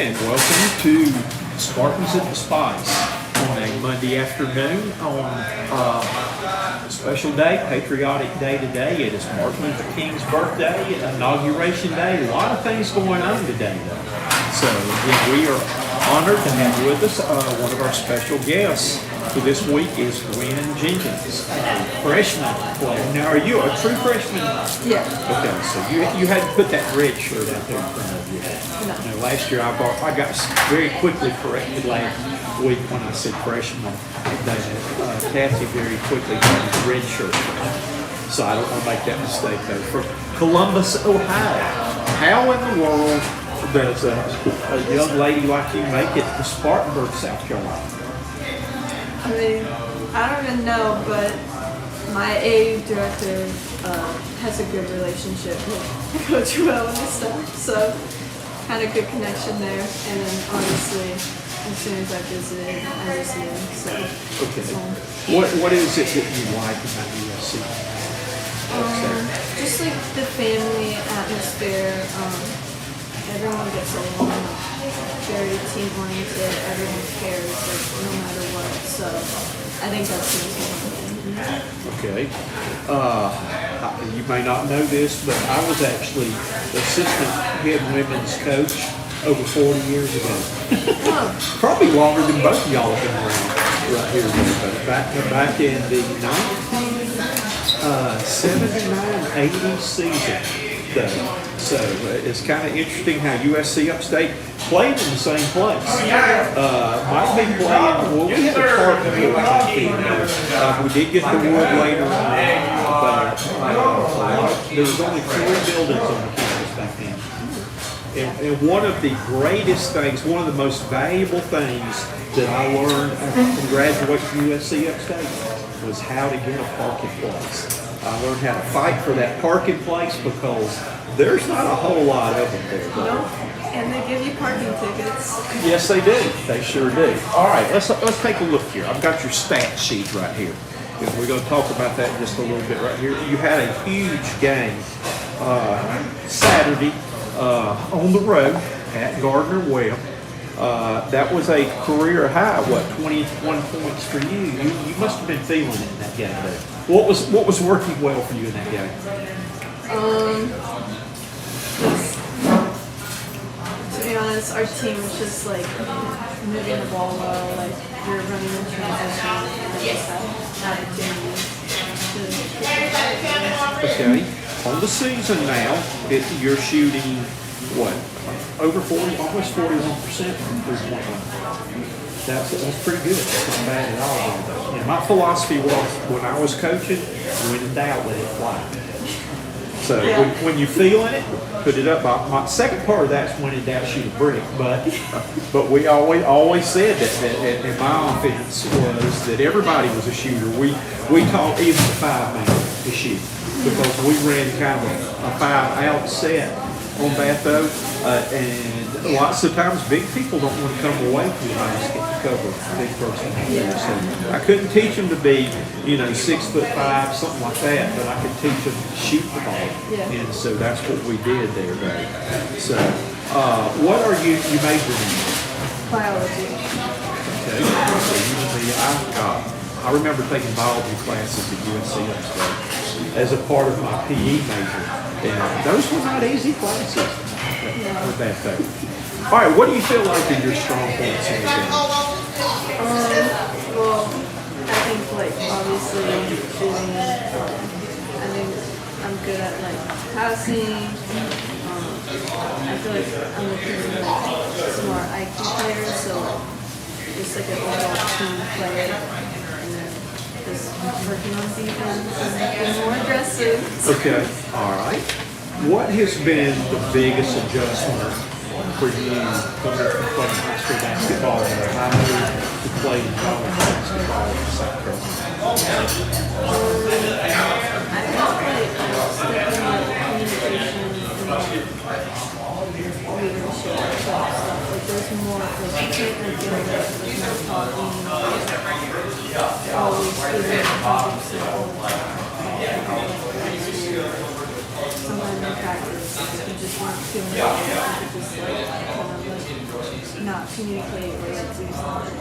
And welcome to Spartans at the Spice on a Monday afternoon on a special day, patriotic day today. It is Martin Luther King's birthday, inauguration day, a lot of things going on today though. So again, we are honored to have with us one of our special guests for this week is Gwen Jenkins, freshman player. Now, are you a true freshman? Yeah. Okay, so you had to put that red shirt out there in front of you. No. Now, last year I got very quickly corrected last week when I said freshman. Kathy very quickly got the red shirt. So I don't want to make that mistake though. From Columbus, Ohio. How in the world does a young lady like you make it to Spartanburg, South Carolina? I mean, I don't even know, but my AU director has a good relationship with Coach Will and stuff, so kind of good connection there. And then obviously, as soon as I visited, I just knew. So okay. What is it that you like about USC? Just like the family atmosphere. Everyone gets along, very team-oriented, everyone cares, like, no matter what, so I think that's the Okay. You may not know this, but I was actually the assistant head women's coach over 40 years ago. Oh. Probably longer than both of y'all have been around right here. But back in the 1979-80 season, though. So it's kind of interesting how USC Upstate played in the same place. Might be playing, well, we had a partner with our team. We did get the wood later on, but there was only 3 buildings on the campus back then. And one of the greatest things, one of the most valuable things that I learned from graduating from USC Upstate was how to get a parking place. I learned how to fight for that parking place because there's not a whole lot of them there. No, and they give you parking tickets. Yes, they do. They sure do. All right, let's take a look here. I've got your stat sheet right here. And we're going to talk about that in just a little bit right here. You had a huge game Saturday on the road at Gardner-Webb. That was a career high, 21 points for you. You must have been feeling it in that game there. What was working well for you in that game? To be honest, our team was just like moving the ball well, like we were running in transition and I just had opportunities to Okay. On the season now, you're shooting what? Over 40, almost 41% from 3-point line. That's pretty good. That's not bad at all. And my philosophy was when I was coaching, when in doubt, let it fly. So when you're feeling it, put it up. My second part of that's when in doubt, shoot a brick. But we always said that in my offense was that everybody was a shooter. We taught even the 5-man to shoot because we ran kind of a 5-out set on that though, and lots of times big people don't want to come away from the basket to cover a big person. So I couldn't teach them to be, 6'5", something like that, but I could teach them to shoot the ball. Yeah. And so that's what we did there, right? So, what are you majoring in? biology. Okay. So I remember taking biology classes at USC Upstate as a part of my PE major. And those were not easy classes. Or that thing. All right, what do you feel like are your strong points in the game? Well, I think like obviously shooting. I think I'm good at like passing. I feel like I'm a pretty smart IQ player, so just like an overall team player. And then just working on defense and being more aggressive. Okay, all right. What has been the biggest adjustment for you coming from playing high school basketball in Ohio to play in college basketball in South Carolina? I felt like stepping up communication and leadership stuff. Like there's more, like you can't like get away with not talking, always giving sometimes in practice, you just want to feel like you just like kind of like communicate or like do something.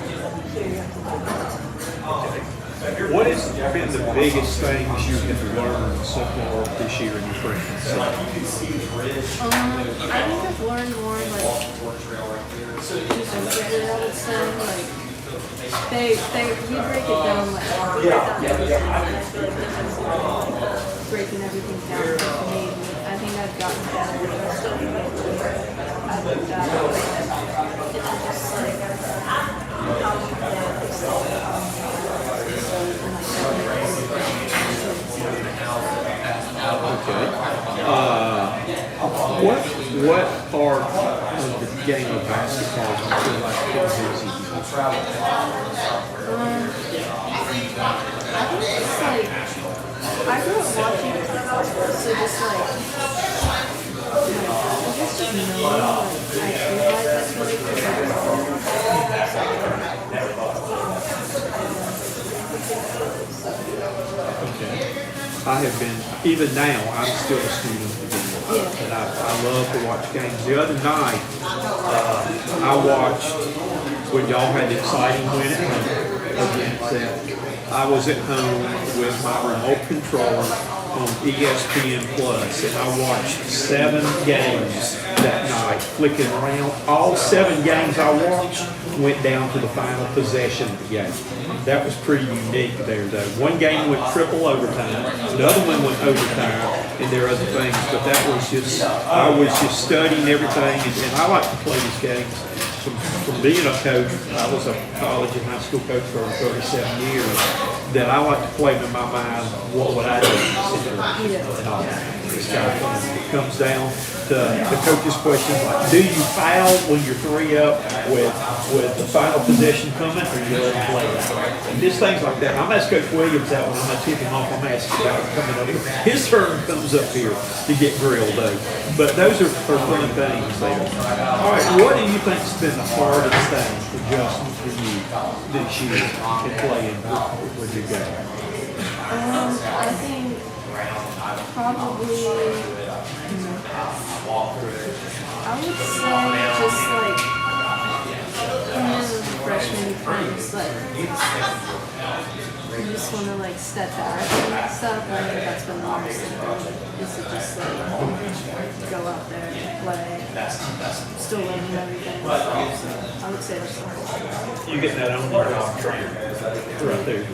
What has been the biggest things you have learned so far this year in your pregnancy? I think I've learned more like defensively, I would say. Like we break it down like we break down everything, and I feel like defensively breaking everything down has made me. I think I've gotten better. I'm still getting better. I think that it's just like how you play this Okay. What part of the game of basketball do you feel like is easy? I think it's like I grew up watching it, so just like I guess just knowing I realize that's really Okay. I have been, even now, I'm still a student again. And I love to watch games. The other night, I watched when y'all had the exciting win at home against them. I was at home with my remote controller on ESPN Plus, and I watched 7 games that night, flicking around. All 7 games I watched went down to the final possession of the game. That was pretty unique there, though. One game went triple overtime, the other one went overtime, and there are other things. But that was just, I was just studying everything, and I like to play these games. From being a coach, I was a college and high school coach for 37 years, that I like to play in my mind, what would I do? This kind of thing. It comes down to the coach's question, like, do you foul when you're 3 up with the final possession coming, or you let him play that? And just things like that. I'm asking Coach Williams that when I'm going to tip him off, I'm asking about him coming over. His turn comes up here to get grilled, though. But those are fun things there. All right, what do you think's been the hardest thing adjustment for you this year in playing with your game? I think probably I would say just like coming in as a freshman, you kind of just like you just want to like step back and stuff. I think that's been the hardest thing is to just like go out there and play. Still learning everything. So I would say that's the hardest thing. You get that on your job training right there.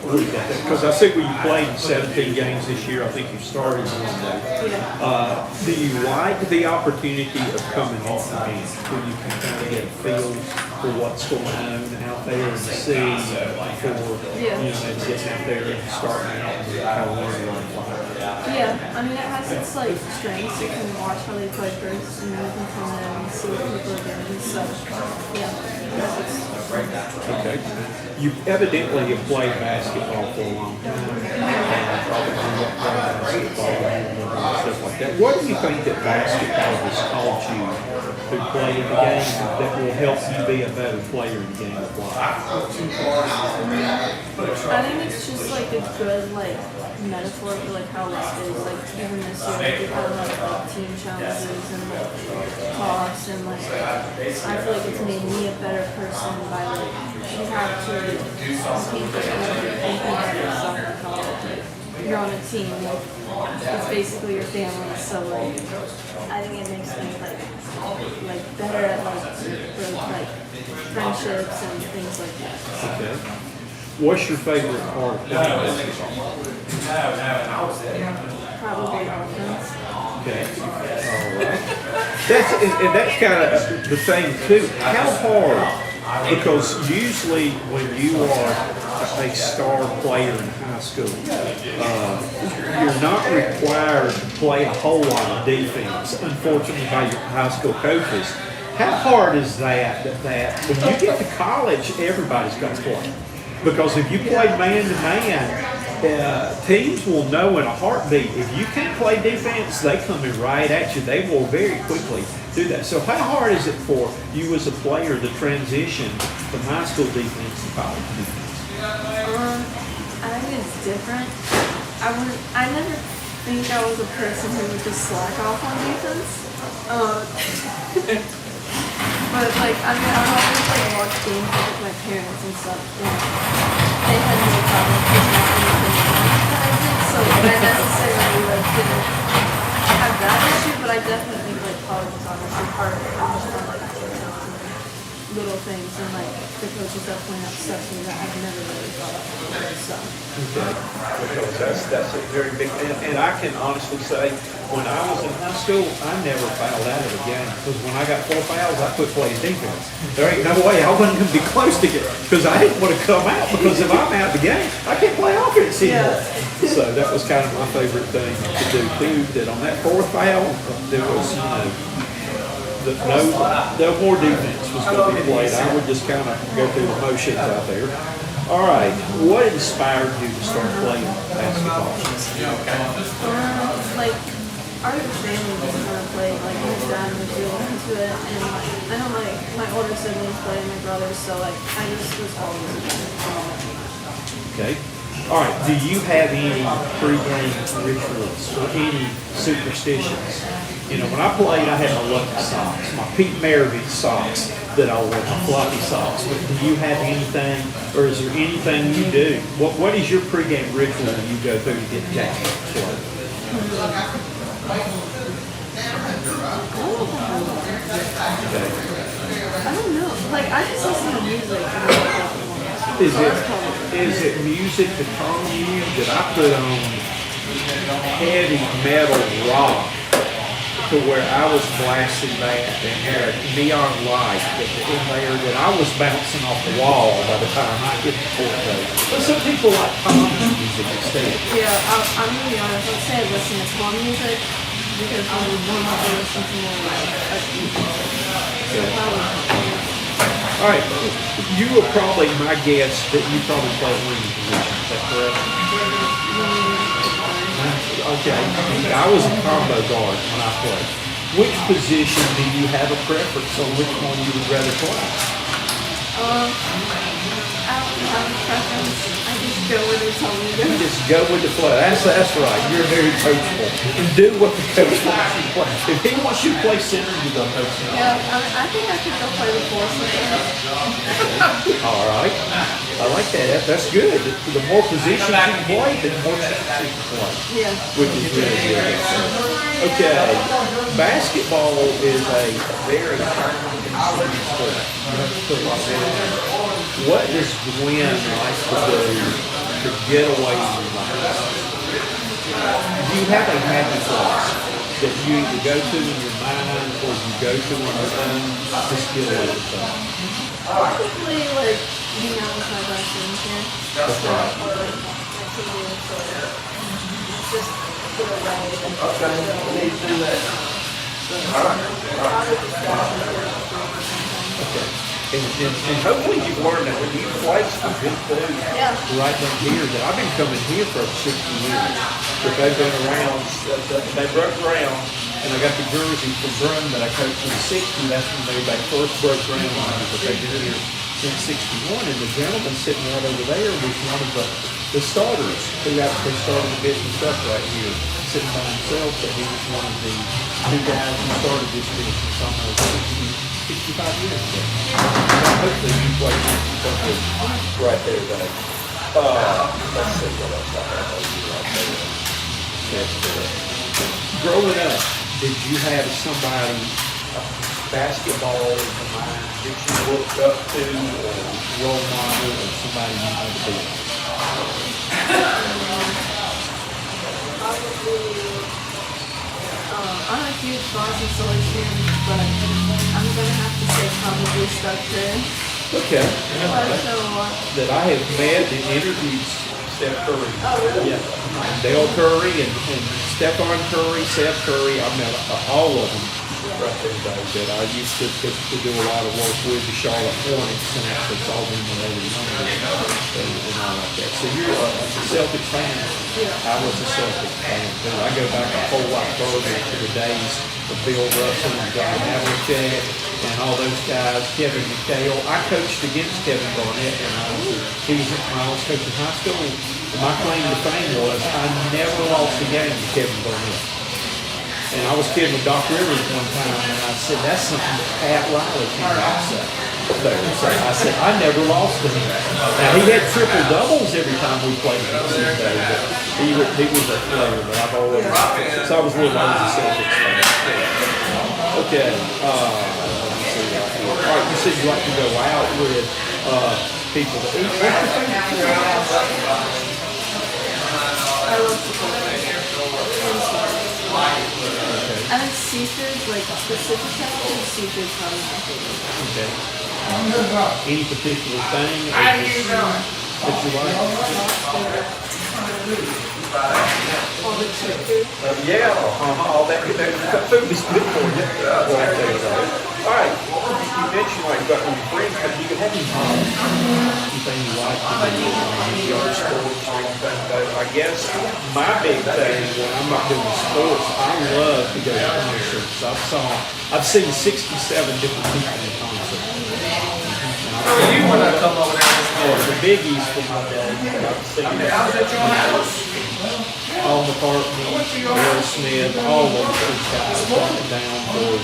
Because I see when you played 17 games this year, I think you started one day. Yeah. Do you like the opportunity of coming off the bench where you can kind of get a feel for what's going on out there and see before and getting out there and starting out and kind of learning on fire? Yeah, I mean it has its like strengths. You can watch how they play first, and then you can come in and see what people are doing. So Okay. You evidently have played basketball for a long time. Probably grew up playing basketball and stuff like that. What do you think that basketball has taught you to play in the game that will help you be a better player in the game of life? I think it's just like a good like metaphor for like how life is. Like even this year, like, we've had a lot of like team challenges and like talks, and like I feel like it's made me a better person by like you have to compete for thinking about yourself in college. Like, you're on a team, like it's basically your family. So like I think it makes me like better at like friendships and things like that. Okay. What's your favorite part of playing basketball? Probably offense. Okay. All right. That's kind of the thing too. How hard? Because usually when you are a star player in high school, you're not required to play a whole lot of defense, unfortunately, by your high school coaches. How hard is that when you get to college, everybody's got to play? Because if you play man-to-man, teams will know in a heartbeat. If you can't play defense, they come in right at you. They will very quickly do that. So how hard is it for you as a player to transition from high school defense to college defense? I think it's different. I never think I was a person who would just slack off on defense. But like, I mean, I would always like watch games with like, my parents and stuff, and they had no problem picking up anything that I did. So like, I necessarily like didn't have that issue, but I definitely like probably was honestly part of it. I just felt like little things, and like the coaches that point out stuff to me that I've never really thought of before. So Okay. Because that's a very big, and I can honestly say, when I was in high school, I never fouled out of a game. Because when I got 4 fouls, I quit playing defense. There ain't no way I wasn't going to be close to get, because I didn't want to come out, because if I'm out of the game, I can't play offense anymore. So that was kind of my favorite thing to do too, that on that 4th foul, there was, no more defense was going to be played. I would just kind of go through the motions out there. All right, what inspired you to start playing basketball? like our family was gonna play, like my dad was really into it, and like I know my older siblings play, my brothers, so like I just was always a fan. Okay. All right, do you have any pregame rituals or any superstitions? You know, when I played, I had my lucky socks, my Pete Maravich socks that I wore, my floppy socks. But do you have anything, or is there anything you do? What is your pregame ritual that you go through to get jacked up? Okay. I don't know. Like I just listen to music. Is it music to calm you that I put on heavy metal rock to where I was blasting that and had a neon light in there that I was bouncing off the wall by the time I hit the court though. But some people like calm music instead. Yeah, I'm gonna be honest. Let's say I listen to calm music because I'm more likely to listen to more like upbeat music. So probably. All right, you were probably my guess that you probably play winning position. Is that correct? Okay, I was a combo guard when I played. Which position do you have a preference on which one you would rather play? I don't have a preference. I just go where they tell me to You go. just go with the flow. That's right. You're very coachable. And do what the coach wants you to play. If he wants you to play center, you go coach center. Yeah, I think I could go play the four sometimes. All right. I like that. That's good. The more positions you can play, the more chances you can play. Yeah. Which is really good. Okay. Basketball is a very time-consuming sport. You have to put a lot of work in. What does Gwen like to do to get away from your life? Do you have a happy place that you either go to in your mind or you go to on your own to just get away with things? Typically, like, hang out with my best friends here. That's right. Or, like, my TV, so just get away and Okay. And hopefully you've learned that when you play some good food right down here, that I've been coming here for 60 years. But they've been around, they broke ground, and I got the jersey from Brum that I coached in 60. That's when they first broke ground on it, but they've been here since 61. And the gentleman sitting right over there was one of the starters who actually started the business up right here, sitting by himself, but he was one of the two guys who started this business almost 65 years ago. Hopefully you play something right there, though. Let's see what else I have right there. Growing up, did you have somebody, basketball in your mind, that you looked up to, or role model, or somebody you wanted to be? I'm a huge Boston Celtics fan, but I'm gonna have to say probably Steph Curry. Okay. I like him a lot. That I have met and interviewed Steph Curry. Oh, really? Yeah. Dale Curry and Stephon Curry, Seth Curry. I've met all of them right there, though, that I used to do a lot of work with the Charlotte Hornets and actually saw them when they were younger and all like that. So you're a Celtics fan. Yeah. I was a Celtics fan too. I go back a whole lot further to the days of Bill Russell and John Havlicek and all those guys, Kevin McHale. I coached against Kevin Garnett when he was when I was coaching high school. And my claim to fame was I never lost a game to Kevin Garnett. And I was kidding with Dr. Rivers one time, and I said, that's something that Pat Riley came out there. So I said, I never lost to him. Now, he had triple doubles every time we played against him, though, but he was a player, but I've always, since I was little, I was a Celtics fan. Okay, let me see right here. All right, you said you like to go out with people to eat. What's your favorite food? I love I think seafood, like specific types of seafood, probably my favorite. Okay. Any particular thing that you like? All the cheap food. Yeah, all that food is good for you. All right, you mentioned like you got some friends, but you can have anything you like to do, the other sports or anything. But I guess my big thing when I'm not doing sports, I love to go to concerts. I've seen 67 different people in concert. You when I come over there? The biggies for my day. I've seen I was at your house. Paul McCartney, Will Smith, all those big guys going down for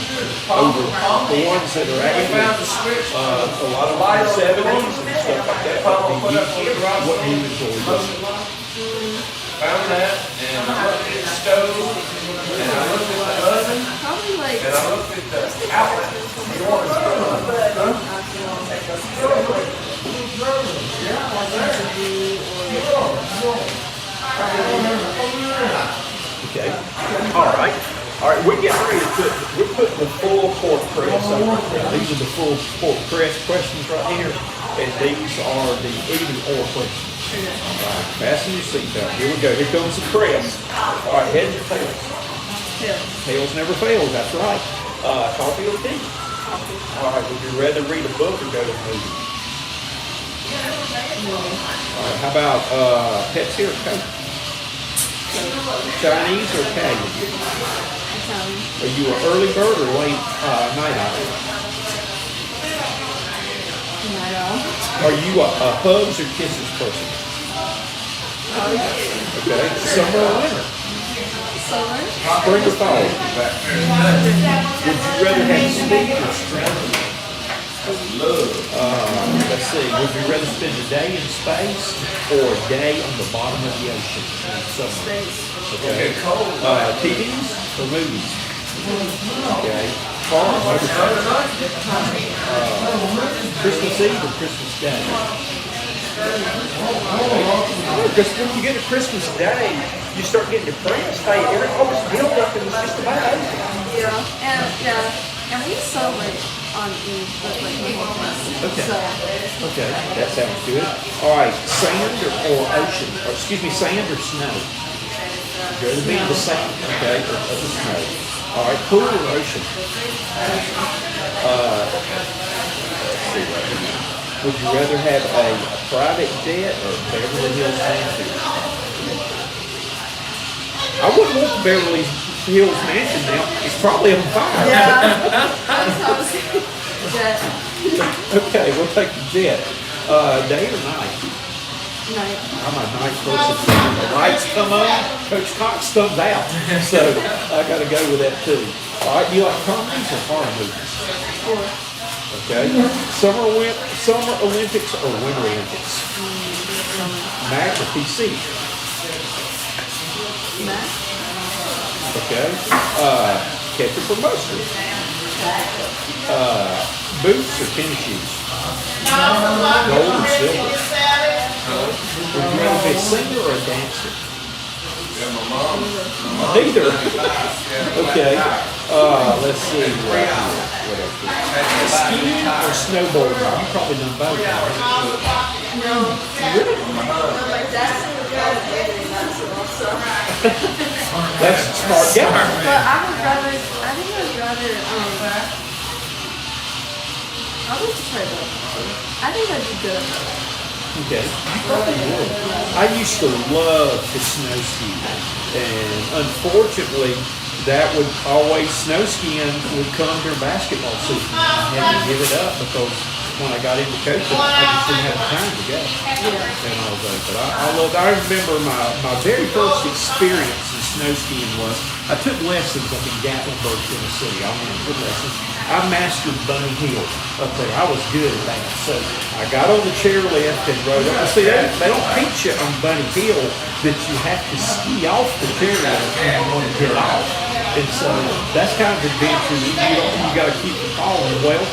over the ones that are actually a lot of the 70s and stuff like that. What do you enjoy listening? Found that, and I looked at the stove, and I looked at the oven, Probably like and I looked at the outlet. Okay. All right. All right. We're getting ready to we're putting the full court press over there. These are the full court press questions right here, and these are the either or questions. All right. Fasten your seatbelt. Here we go. Here comes the press. All right. Heads or tails? Tails never fails. That's right. Coffee or tea? All right. Would you rather read a book or go to a movie? All right. How about Pepsi or Coke? Chinese or Italian? Italian. Are you an early bird or late night owl? Night owl. Are you a hugs or kisses person? Okay. Summer or winter? Summer. Spring or fall? Would you rather have speed or strength? Let's see. Would you rather spend a day in space or a day on the bottom of the ocean in summer? Space. Okay. TVs or movies? Okay. Car or motorcycle? Christmas Eve or Christmas Day? Because when you get to Christmas Day, you start getting depressed. Hey, all this build up and it's just about over. And we celebrate on Eve with like my whole class. Okay. So, Okay, that sounds good. All right, sand or ocean? Or excuse me, sand or snow? Would you rather be in the sand, okay, or the snow? All right, pool or ocean? Let's see right here. Would you rather have a private jet or Beverly Hills mansion? I wouldn't want Beverly Hills mansion now. It's probably on fire. yeah. I was jet. Okay, we'll take the jet. Day or night? Night. I'm a night person. When the lights come on, Coach Cox comes out. So I got to go with that too. All right, do you like comedies or horror movies? Four. Okay. Summer Olympics or Winter Olympics? Mac or PC? Mac. Okay. Ketchup or mustard? Boots or tennis shoes? Gold or silver? Would you rather be a singer or a dancer? Neither. Okay. Let's see. What else? Skiing or snowboarding? You probably done both. No. Really? My dad's in the job and basketball, so. That's a smart guy. But I would rather, I think I would rather, I would just try both. I think I'd be good at both. Okay. Probably would. I used to love to snow ski, and unfortunately, that would always snow skiing would come during basketball season. I had to give it up because when I got into coaching, I just didn't have the time to go. And all that. But I remember my very first experience in snow skiing was, I took lessons up in Gatlinburg, Tennessee. I went and took lessons. I mastered Bunny Hill up there. I was good at that. So I got on the chairlift and rode up. See, they don't teach you on Bunny Hill that you have to ski off the chairlift when you want to get off. And so that's kind of adventure that you got to keep from falling. Well,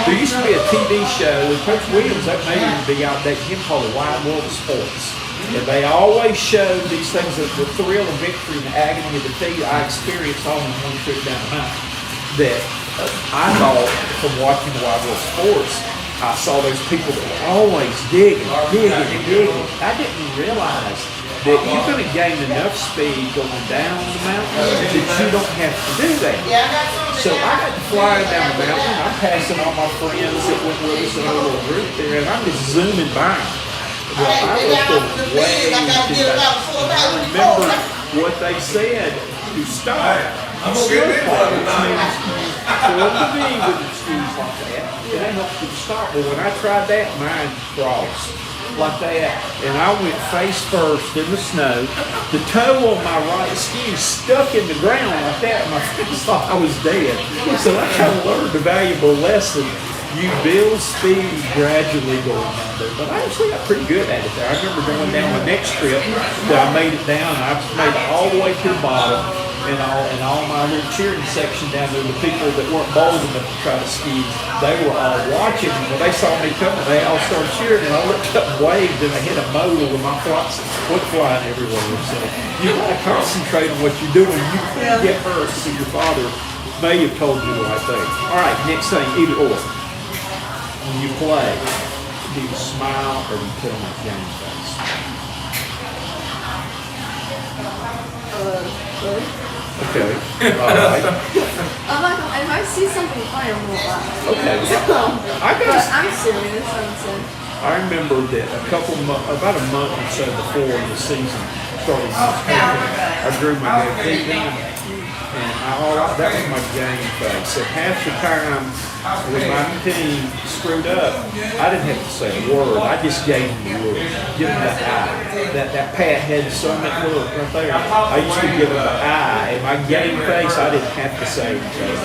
there used to be a TV show, and Coach Williams, that may even be outdated, him called The Wide World of Sports. And they always showed these things, the thrill of victory and the agony of defeat. I experienced all in one trip down the mountain. That I thought from watching The Wide World of Sports, I saw those people that were always digging. I didn't realize that you're going to gain enough speed going down the mountain that you don't have to do that. So I got to fly down the mountain. I'm passing all my friends that went with us in a little group there, and I'm just zooming by. Well, I was way too fast. I remember what they said to stop. I'm a slow player, which means for the V with the skis like that, it ain't helps you to stop. But when I tried that, mine crossed like that, and I went face first in the snow. The toe on my right ski stuck in the ground like that, and my friends thought I was dead. So I kind of learned a valuable lesson. You build speed gradually going down there. But I actually got pretty good at it there. I remember going down my next trip that I made it down. I made it all the way to the bottom, and all my little cheering section down there, the people that weren't bold enough to try to ski, they were all watching. When they saw me coming, they all started cheering, and I looked up and waved, and I hit a modal with my flocks went flying everywhere. So you got to concentrate on what you're doing. You can't get hurt. So your father may have told you the right thing. All right, next thing, either or. When you play, do you smile or do you put on that game face? Okay. All right. If I see something funny, I'm gonna laugh. Okay. But I'm serious. I remember that about a month or so before the season started, I drew my game down, and that was my game face. So half the time when my team screwed up, I didn't have to say a word. I just gave them the look, give them the eye. That Pat had summit look right there. I used to give them the eye, and my game face, I didn't have to say anything.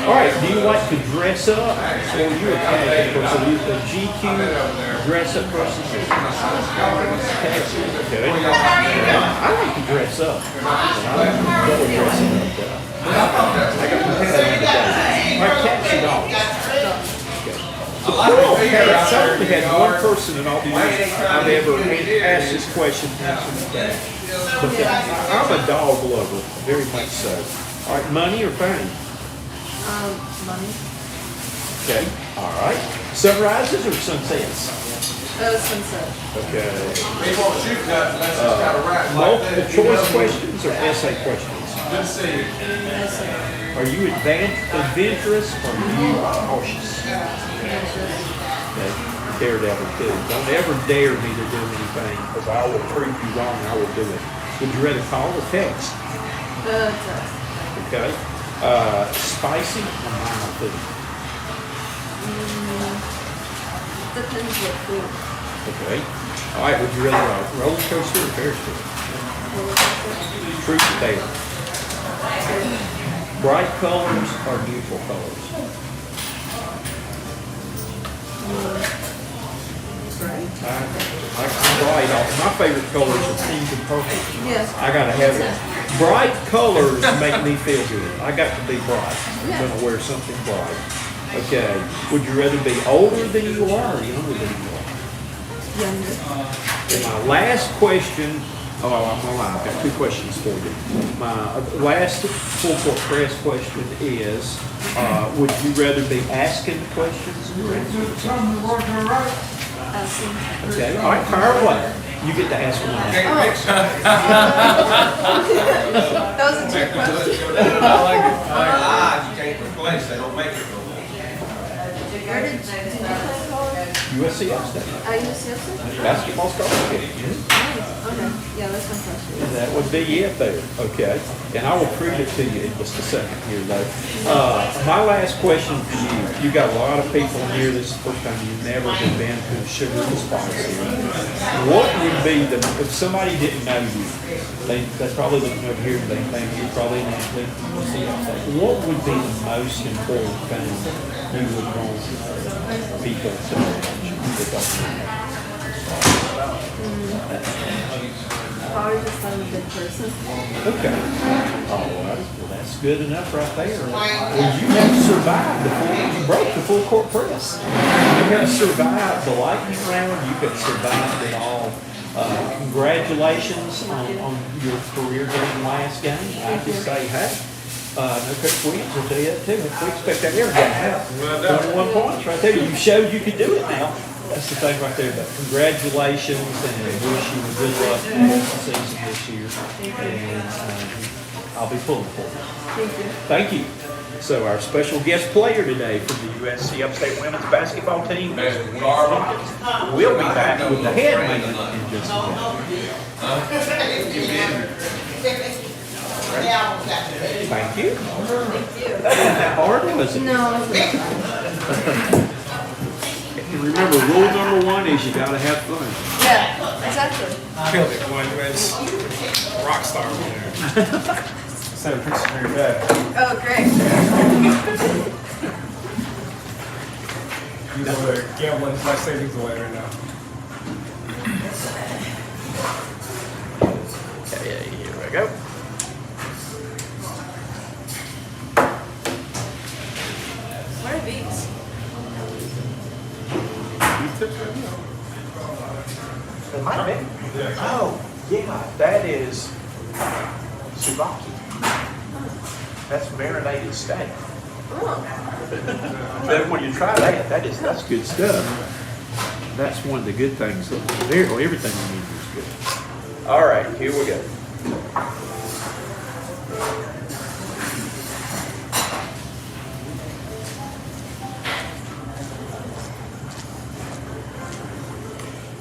All right, do you like to dress up, or are you a casual person? Are you a GQ dress up person? Casual, okay. I like to dress up. I like to go dressing up. I got to have today. My cats and dogs. I only had one person in all the years I've ever asked this question answered today. But I'm a dog lover, very much so. All right, money or fame? Money. Okay, all right. Sunrises or sunsets? Sunset. Okay. We won't shoot that unless it's got a right. Multiple choice questions or essay questions? Good to see you. Are you adventurous or are you cautious? Okay. Daredevil too. Don't ever dare me to do anything because I will prove you wrong and I will do it. Would you rather call or text? Text. Okay. Spicy or mild food? Depends what food. Okay. All right. Would you rather a roller coaster or Ferris wheel? Truth or dare? Bright colors or neutral colors? I'm bright. My favorite colors are pink and purple. Yes. I gotta have it. Bright colors make me feel good. I got to be bright. I'm gonna wear something bright. Okay. Would you rather be older than you are or younger than you are? Younger. And my last question. I'm gonna lie. I've got two questions for you. My last full court press question is: would you rather be asking questions or answering questions? Okay. All right. Fire away. You get to ask one. That was a trick question. I like it. You can't replace, they don't make it no more. Where did you play college? USC Upstate. USC Upstate? Basketball scholarship. Nice. Okay, yeah, that's my question. And that would be it there, okay? And I will prove it to you in just a second here, though. My last question for you, you got a lot of people here, this is the first time you've never been to Sugar and Spice here. What would be if somebody didn't know you, they probably looking over here and they think you're probably an athlete, what would be the most important thing you would want people to know? Probably just I'm a good person. Okay. All right. Well, that's good enough right there. Well, you have survived you broke the full court press. You have survived the lightning round. You have survived it all. Congratulations on your career game last game. I just say, hey, no Coach Williams will tell you that too. We expect that every game. 21 points right there. You showed you could do it now. That's the thing right there. But congratulations, and I wish you good luck in the season this year. And I'll be pulling for you. Thank you. Thank you. So our special guest player today from the USC Upstate women's basketball team, we'll be back with the head man in just a minute. Thank you. How hard was it? No, it's not. And remember, rule number one is you gotta have fun. Yeah, exactly. Killed it. One was rock star over there. Send a picture of your bed. Oh, great. He's over there gambling my savings away right now. Okay, here we go. What are these? Oh, yeah, that is souvlaki. That's marinated steak. Then when you try that, that's good stuff. That's one of the good things. Everything you need is good. All right, here we go.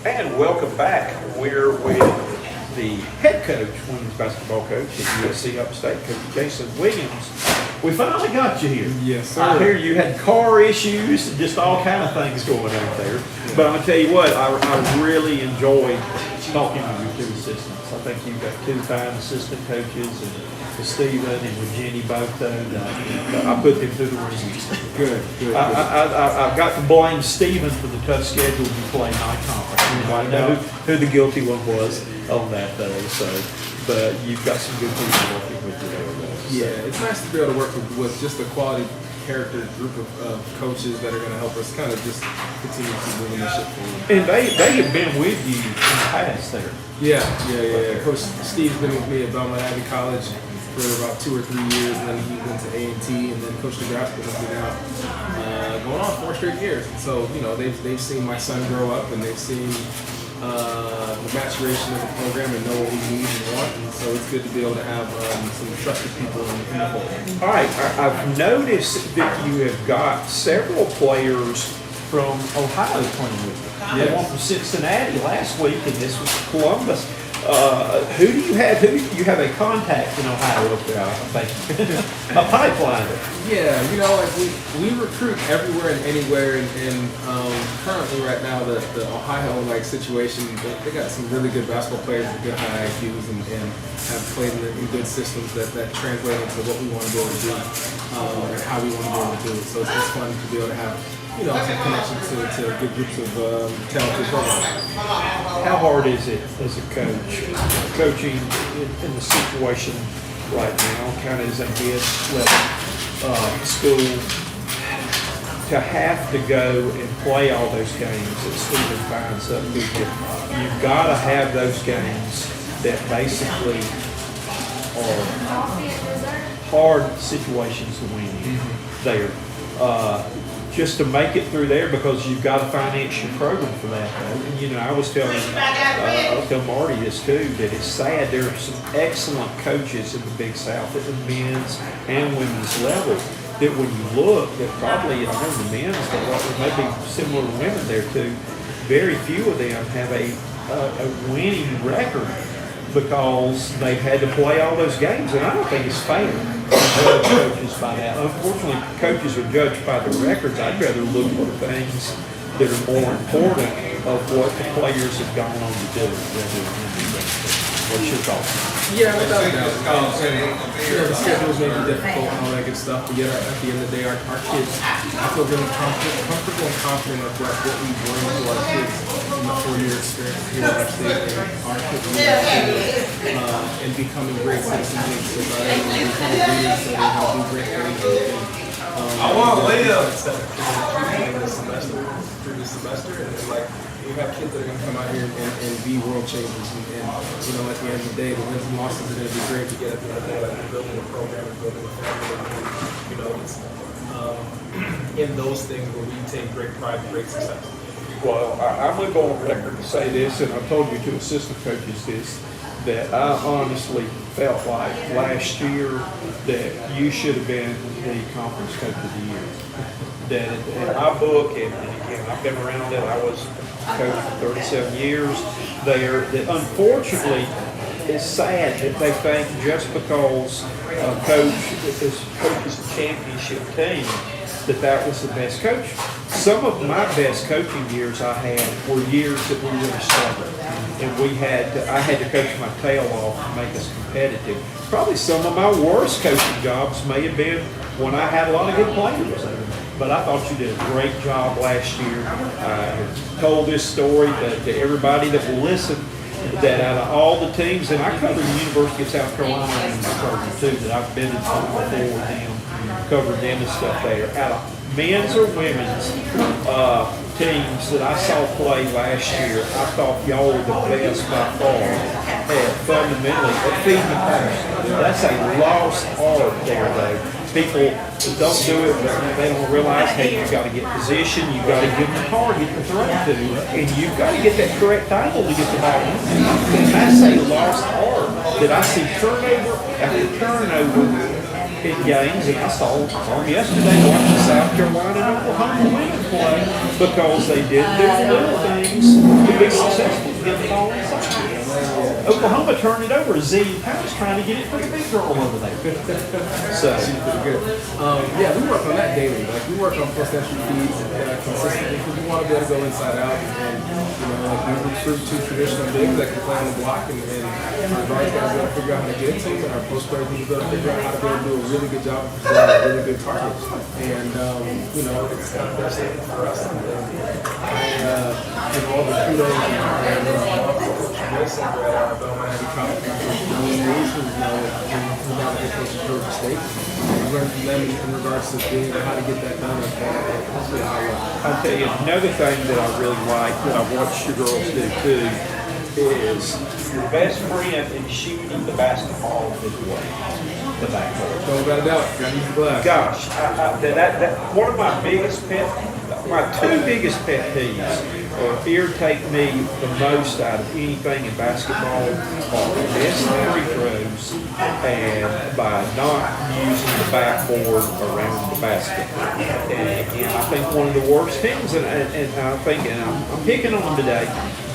And welcome back. We're with the head coach, women's basketball coach at USC Upstate, Coach Jason Williams. We finally got you here. Yes, sir. I hear you had car issues, just all kind of things going on there. But I'm gonna tell you what, I really enjoyed talking with your two assistants. I think you've got two fine assistant coaches, and with Stephen and with Jenny both. I put them through the ringer. Good. I've got to blame Stephen for the tough schedule you play night conference. I know who the guilty one was on that day. So, but you've got some good people working with you there. Yeah, it's nice to be able to work with just a quality character group of coaches that are going to help us kind of just continue to move this shit forward. And they have been with you in the past there. Yeah. Coach Steve's been with me at Belmont Abbey College for about 2 or 3 years, and then he went to A&T, and then Coach DeGraff's been with me now, going on 4 straight years. And so, you know, they've seen my son grow up, and they've seen the maturation of the program and know what we need and want. And so it's good to be able to have some trusted people in the fold. All right, I've noticed that you have got several players from Ohio playing with you. Yes. One from Cincinnati last week, and this was Columbus. Who do you have? You have a contact in Ohio up there, I think. A pipeline. Yeah, you know, like we recruit everywhere and anywhere, and currently right now the Ohio like situation, they got some really good basketball players with good high IQs and have played in good systems that translate into what we want to be able to do and how we want to be able to do it. So it's fun to be able to have, you know, some connection to good groups of talented programs. How hard is it as a coach, coaching in the situation right now, kind of as a mid-level school, to have to go and play all those games that Stephen finds up people? You've got to have those games that basically are hard situations to win in there. Just to make it through there, because you've got to finance your program for that. And, you know, I was telling Marty this too, that it's sad there are some excellent coaches in the Big South at the men's and women's level that when you look, that probably, I know the men's, but maybe similar to women there too, very few of them have a a winning record because they've had to play all those games, and I don't think it's fair to judge coaches by that. Unfortunately, coaches are judged by the records. I'd rather look for the things that are more important of what the players have gone on to do rather than individuals. What's your thoughts? Yeah, without a doubt. The schedules may be difficult and all that good stuff, but yet at the end of the day, our kids, I feel really comfortable and confident of what we bring to our kids in the 4-year experience here at Upstate, and our kids and becoming great citizens in society, and becoming leaders that are going to do great things. I want to live. Through this semester, and then, like, we have kids that are going to come out here and be world changers, and you know, at the end of the day, the wins and losses are going to be great to get at the end of the day, like we're building a program and building a family, and, you know, it's in those things where we take great pride and great success. Well, I'm going to go on record to say this, and I told you to assistant coaches this, that I honestly felt like last year that you should have been the conference coach of the year. That in my book, and again, I've been around it, I was coach for 37 years there, that unfortunately it's sad that they think just because a coach is a championship team, that was the best coach. Some of my best coaching years I had were years that we really struggled. And I had to coach my tail off to make us competitive. Probably some of my worst coaching jobs may have been when I had a lot of good players. But I thought you did a great job last year. I told this story to everybody that will listen, that out of all the teams, and I covered the University of South Carolina in my program too, that I've been in before with them, covered them and stuff there. Out of men's or women's teams that I saw play last year, I thought y'all were the best by far. And fundamentally, at feeding the pass, that's a lost art there, though. People don't do it, but they don't realize, hey, you've got to get position, you've got to give them a target to throw to, and you've got to get that correct angle to get the ball. And that's a lost art that I see turnover after turnover in games, and I saw them yesterday watching South Carolina and Oklahoma women play because they didn't do the little things to be successful to get the ball inside. Oklahoma turned it over. Z was trying to get it for the big girl over there. So She's pretty good. Yeah, we work on that daily. Like, we work on post entry feeds consistently because we want to be able to go inside out, and you know, like, we recruit two traditional bigs that can play on the block, and our guards got to be able to figure out how to get it to them, and our post players need to be able to figure out how to be able to do a really good job of presenting really good targets. And you know, it's kind of frustrating for us. And I give all the kudos and Wilson at Alabama Heavy College. Now the head coach of Georgia State. We learned from them in regards to being how to get that done at hopefully a high level. I'll tell you, another thing that I really like, that I've watched your girls do too, is your best friend in shooting the basketball is what? The backboard. So without a doubt, got to use the glass. Gosh, that one of my two biggest pet peeves, or irritate me the most out of anything in basketball, are missing free throws and by not using the backboard around the basket. And again, I think one of the worst things, and I think, and I'm picking on them today,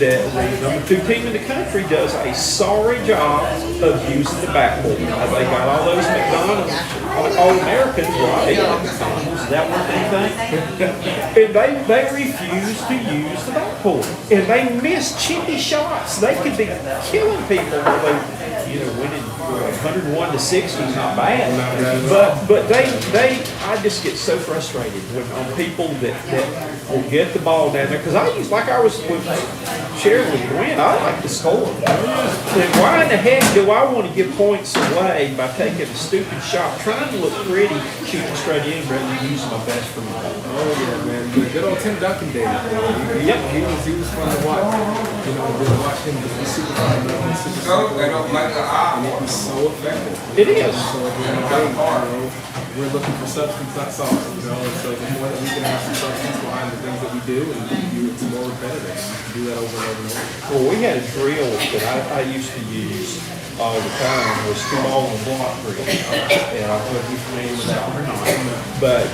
that the number 2 team in the country does a sorry job of using the backboard. They got all those McDonald's, all Americans, right? Is that what they think? And they refuse to use the backboard. And they miss chippy shots. They could be killing people when they, winning 101 to 60 is not bad. But I just get so frustrated when on people that will get the ball down there. Because I was sharing with Gwen, I like to score. And why in the heck do I want to give points away by taking a stupid shot, trying to look pretty, shooting straight in, rather than using my best friend? Oh yeah, man. The good old Tim Duncan days. Yep. He was fun to watch. To watch him be super fun. They don't like the eye. And it was so effective. It is. So at the end of the day, we're looking for substance, not sauce. And so the more that we can have some substance behind the things that we do, and it's more repetitive. Do that over and over and over. Well, we had a drill that I used to use all the time, was small and block drill. And I don't know if you're familiar with that or not. But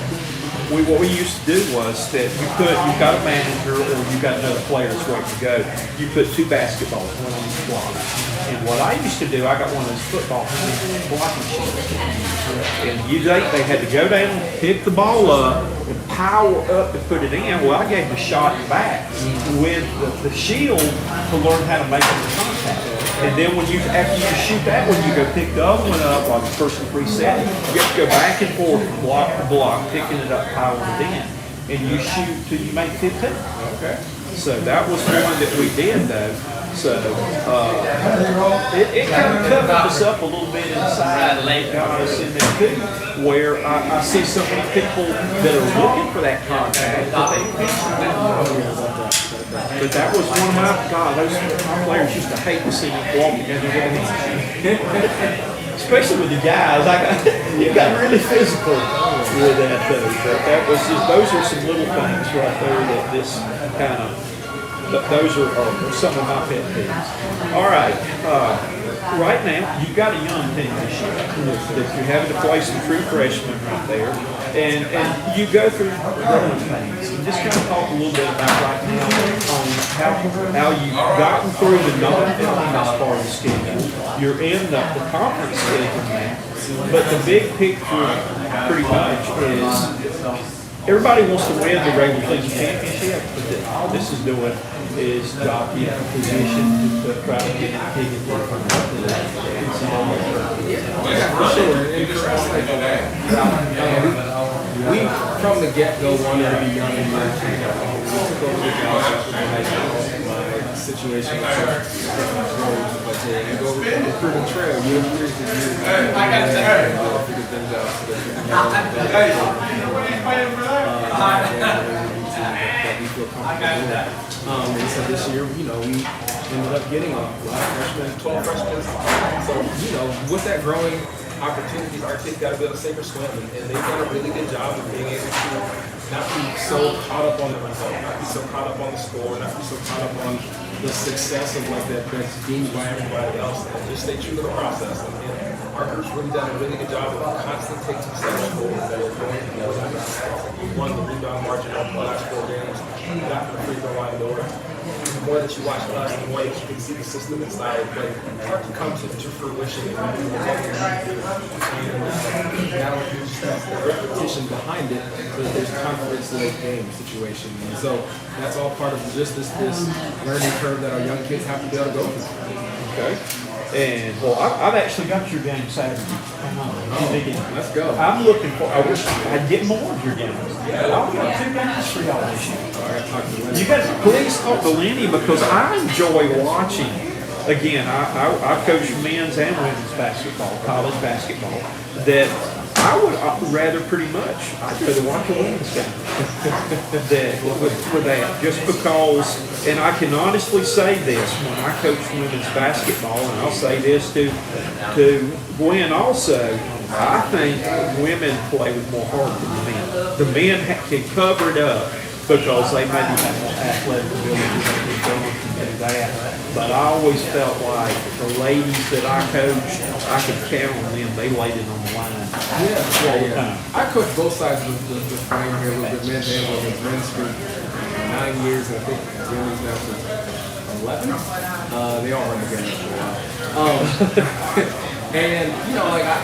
what we used to do was that you've got a manager or you've got another player that's waiting to go. You put 2 basketballs, one on each block. And what I used to do, I got one of those football blocking sheets. And they had to go down, pick the ball up, and power up to put it in. Well, I gave them a shot back with the shield to learn how to make the contact. And then after you shoot that one, you go pick the other one up while the person reset. You have to go back and forth, block to block, picking it up, powering it in. And you shoot till you make 15. Okay. So that was one that we did though. So it kind of covered us up a little bit inside, got us in there too, where I see so many people that are looking for that contact, but that was one of my players used to hate to see me walking down the road. Especially with the guys, you got really physical with that though. But that was those are some little things right there that this kind of. Those are some of my pet peeves. All right. Right now, you've got a young team this year. You're having to play some true freshmen right there. And you go through growing pains. And just kind of talk a little bit about right now on how you've gotten through the non-conference part of the schedule. You're in the conference schedule now. But the big picture pretty much is everybody wants to win the regular season championship, but all this is doing is jockeying a position to try to get a ticket for the Yeah, for sure. And for us, like, we from the get-go wanted to be young and young. We took over the job after my situation was but you go over the recruiting trail, years and years and years. Figure things out so that we feel comfortable with. And so this year, we ended up getting a lot of freshmen, 12 freshmen. So, with that growing opportunities, our kids got to be able to sink or swim, and they've done a really good job of being able to not be so caught up on the result, not be so caught up on the score, not be so caught up on the success of like that's deemed by everybody else, and just stay true to the process. And our group's really done a really good job of constantly taking steps forward that are going we won the rebound margin over the last 4 games, we got the free throw line door. The more that you watch us, the more that you can see the system inside of play start to come to fruition. And now there's the repetition behind it, but there's confidence in the game situation. And so that's all part of just this learning curve that our young kids have to be able to go through. Okay. And I've actually got your game Saturday. Let's go. I'm looking for. I wish I'd get more of your games. I'll got 2 games for y'all this year. You guys, please talk to Lenny because I enjoy watching. Again, I coach men's and women's basketball, college basketball. That I would rather I'd rather watch a women's game for that. Just because, and I can honestly say this when I coach women's basketball, and I'll say this to Gwen also. I think women play with more heart than the men. The men can cover it up because they maybe have more athletic ability to do that. But I always felt like the ladies that I coached, I could count on them. They laid it on the line. Yeah. I coached both sides of the frame here with the men's and women's. Men's for 9 years, and I think women's now for 11. They all run together for a while. And,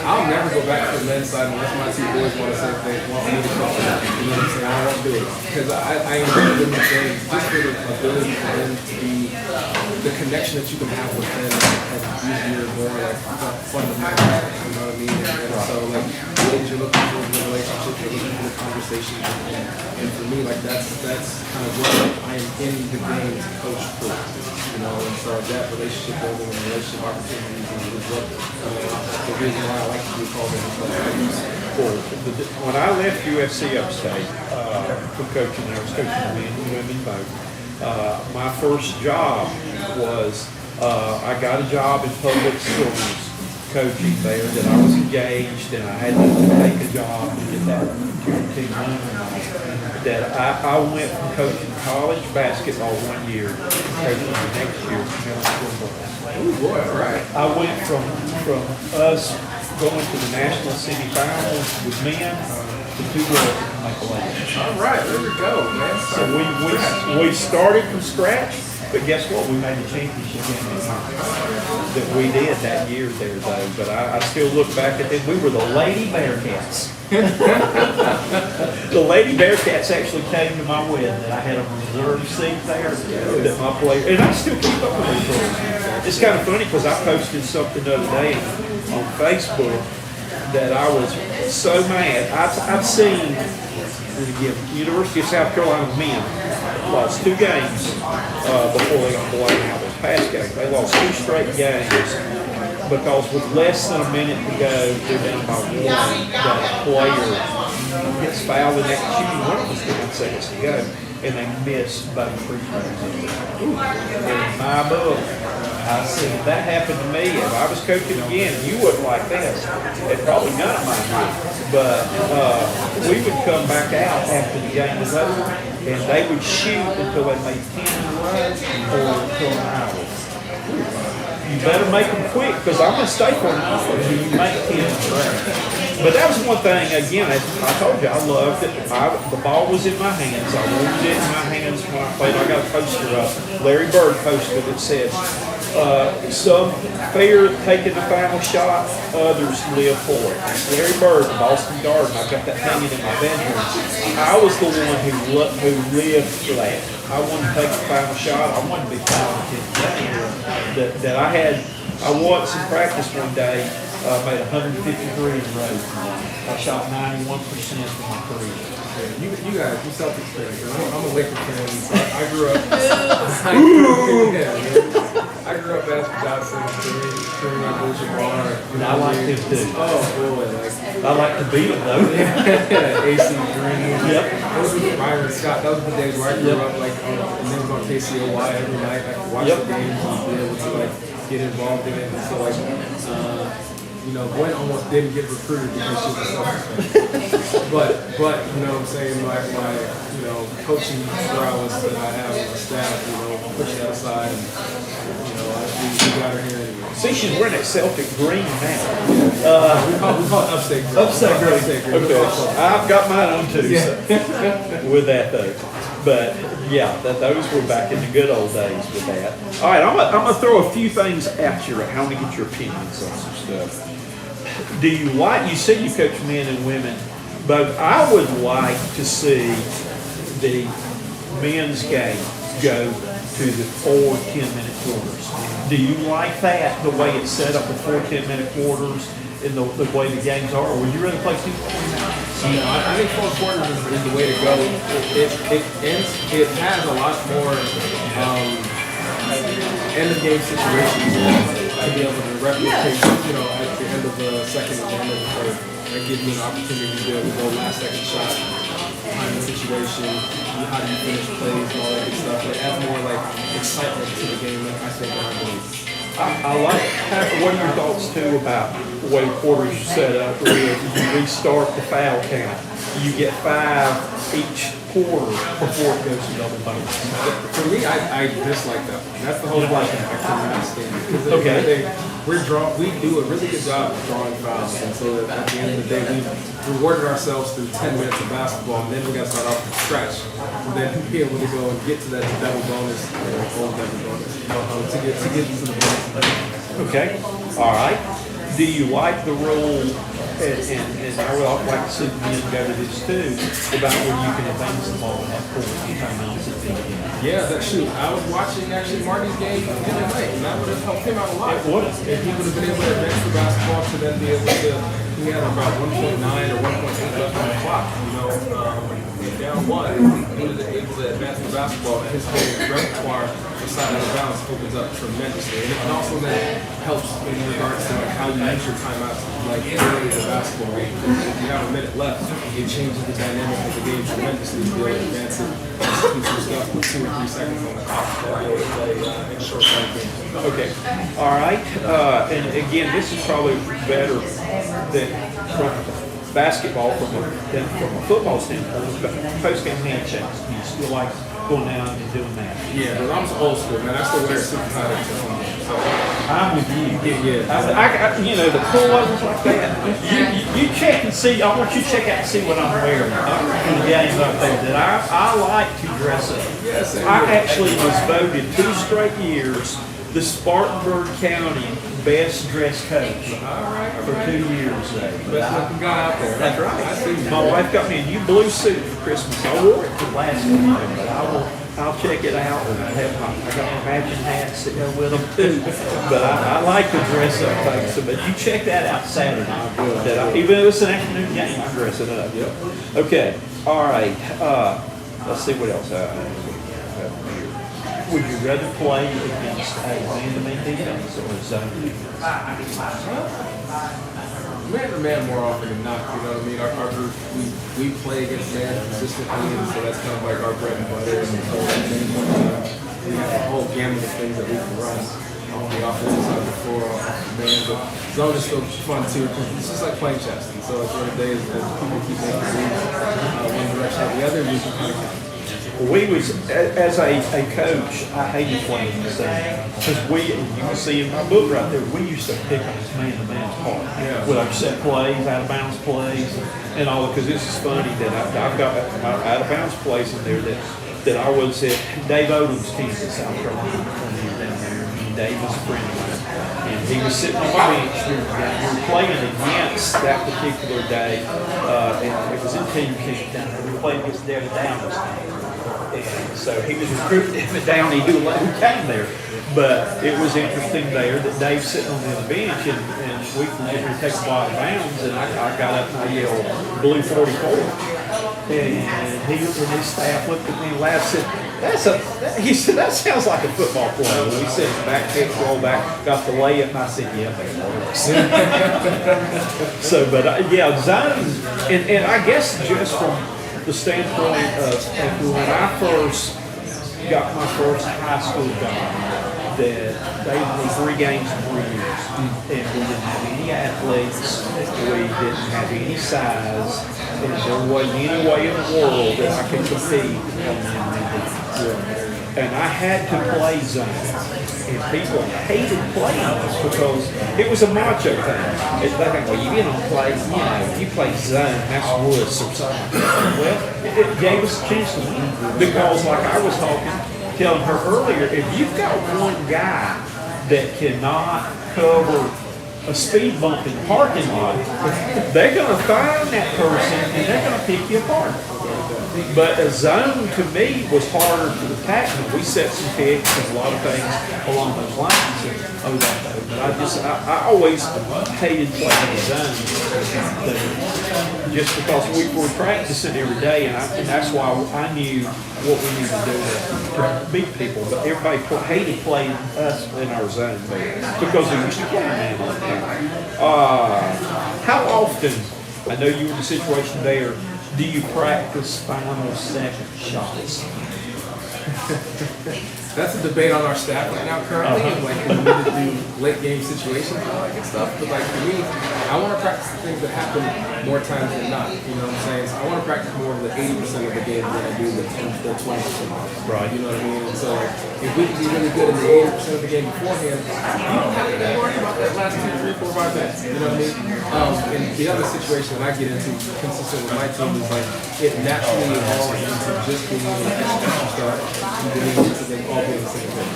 I'll never go back to the men's side unless my 2 boys want to say if they want me to coach them. You know what I'm saying? I won't do it. Because I enjoy women's games just for the ability for them to be, the connection that you can have with them as easier, more like fundamental. You know what I mean? And so, what you're looking for in the relationship, you're looking for the conversation. And for me, that's kind of what I am in the game to coach for. And so that relationship building and relationship opportunities is what the reason why I like to do called it. When I left USC Upstate from coaching, I was coaching the men and women both. My first job was I got a job in public schools coaching there that I was engaged and I had to take a job to get that team that I went from coaching college basketball 1 year to coaching the next year. Oh boy, all right. I went from us going to the national city finals with men the two girls can make a lane. All right, there we go, man. So we started from scratch, but guess what? We made the championship game that we did that year there, though. But I still look back at them. We were the Lady Bearcats. The Lady Bearcats actually came to my wedding, and I had a reserve seat there that my player, and I still keep up with these girls. It's kind of funny because I posted something the other day on Facebook that I was so mad. I've seen, again, University of South Carolina men lost 2 games before they got blown out. This past game, they lost 2 straight games because with less than a minute to go, they're down by 1. The player gets fouled in that shooting. One of us 9 seconds to go, and they miss both free throws. In my book, I said, if that happened to me, if I was coaching again, you wouldn't like this. It probably none of mine would. But we would come back out after the game was over, and they would shoot until they made 10 in a row or until an hour. You better make them quick, because I'm going to stay for an hour when you make 10 in a row. But that was one thing, again, as I told you, I loved it. The ball was in my hands. I wanted it in my hands when I played. I got a poster up, Larry Bird poster that said, some fear taking the final shot, others live for it. Larry Bird, the Boston Garden, I've got that hanging in my bedroom. I was the one who lived for that. I wanted to take the final shot. I wanted to be talented. I watched in practice one day, made 153 in a row. I shot 91% of my career. You guys, you Celtics fans. I'm a Lakers fan. So I grew up. I grew up after Johnson, Kareem Abdul-Jabbar. I like him too. Oh boy, I like to beat him though. AC Green. Yep. Those were Byron Scott. Those were the days where I grew up and then was on KCOY every night. I could watch the games and be able to get involved in it. And so Gwen almost didn't get recruited because she was a Celtics fan. But you know what I'm saying, my coaching prowess that I have on my staff, push that aside and we got her here anyway. See, she's wearing that Celtic green now. We call it Upstate Green. Upstate green. Okay. I've got mine on too. So. With that though. But yeah, those were back in the good old days with that. All right, I'm gonna throw a few things at you. I want to get your opinions on some stuff. Do you like? You said you coach men and women, but I would like to see the men's game go to the 4 10-minute quarters. Do you like that, the way it's set up, the 4 10-minute quarters, and the way the games are, or would you rather play 2 I think 4 quarters is the way to go. It has a lot more end of game situations to be able to replicate, at the end of the second and the end of the third. That gives you an opportunity to be able to go last second shot, time the situation, how do you finish plays and all that good stuff. It adds more excitement to the game than I think I believe. I like what are your thoughts too about the way quarters are set up where you restart the foul count. You get 5 each quarter before it goes to double bonus. For me, I dislike that. That's the whole thing I cannot stand. Okay. We do a really good job of drawing fouls, and so at the end of the day, we rewarded ourselves through 10 minutes of basketball, and then we got to start off from scratch, and then be able to go and get to that double bonus, or double bonus, to get to the bonus. Okay. All right. Do you like the rule? And I would like to see the men go to this too, about where you can advance the ball and have 4 timeouts at the end. Yeah, I was watching actually Marty's game the other night, and that would have helped him out a lot. It would have. If he would have been able to advance the basketball to then be able to, he had about 1.9 or 1.8 left on the clock, down 1, he was able to advance the basketball, and his whole repertoire side of the balance opens up tremendously. And it also then helps in regards to how you use your timeouts, early in the basketball game. If you have a minute left, it changes the dynamic of the game tremendously to be able to advance it, execute some stuff with 2 or 3 seconds on the clock that way play in short time games. Okay. All right. And again, this is probably better than from basketball from a football standpoint, but post-game handshakes. You still like going down and doing that. Yeah, but I'm old school, man. I still wear a super tight. So I'm with you. Yeah. You know, the pullovers like that. You check and see. I want you to check out and see what I'm wearing in the games up there. That I like to dress up. Yes, I actually was voted 2 straight years the Spartanburg County best dressed coach for 2 years. Best looking guy out there. That's I right. see you. My wife got me a new blue suit for Christmas. I wore it for last year, but I'll check it out. And I got my matching hats that go with them too. But I like to dress up things. So, but you check that out Saturday. Even though it's an afternoon game, I'm dressing up. Yep. Okay. All right. Let's see what else. Would you rather play against a man-to-man defense or a zone defense? Man to man more often than not, you know what I mean? Our group, we play against man consistently, and so that's kind of like our bread and butter. And so at any point in time, we have a whole gamut of things that we can run on the offensive side of the floor, off the man. But zone is still fun too, because it's just like playing chess. And so at the end of the day, as people keep making moves one direction or the other, we can kind of count. We was, as a coach, I hated playing the same. Because you can see in my book right there, we used to pick on this man-to-man part. Yeah. With our set plays, out-of-bounds plays, and all, because this is funny that I've got my out-of-bounds plays in there that I was at Dave Odom's team in South Carolina when he was down there. And Dave was a friend of mine. And he was sitting on my bench during the game. We were playing against that particular day, and it was in team camp down there. We played against David Downey's team. And so he was recruited Downey who came there. But it was interesting there that Dave's sitting on the bench and we were getting to take a ball out of bounds and I got up and I yelled blue 44. And his staff looked at me and laughed and said, he said, that sounds like a football play. And we said back kick, roll back, got the layup, and I said, yeah, that works. So, but yeah, zones, and I guess just from the standpoint of when I first got my first high school job, that they were 3 games in 3 years, and we didn't have any athletes, we didn't have any size, and there wasn't any way in the world that I could compete on the and I had to play zone. And people hated playing us because it was a macho thing. It's like, well, you don't play, you play zone, that's wuss or something. Well, it gave us a chance to win. Because like I was telling her earlier, if you've got one guy that cannot cover a speed bump in the parking lot, they're going to find that person and they're going to pick you apart. But a zone to me was harder to attack. We set some picks and a lot of things along those lines. And, but I always hated playing the zone just because we were practicing every day, and that's why I knew what we needed to do to beat people. But everybody hated playing us in our zone because we used to play man all the time. How often? I know you were in a situation there. Do you practice final second shots? That's a debate on our staff right now currently, like when we need to do late game situations and stuff. But like for me, I want to practice the things that happen more times than not. You know what I'm saying? So I want to practice more of the 80% of the game than I do the 20%. Right. You know what I mean? And so like if we can be really good in the 80% of the game beforehand, you don't have to worry about that last 2, 3, 4, 5 minutes. You know what I mean? And the other situation that I get into consistent with my team is like it naturally evolves into just being able to extra start and being able to then all be the same thing.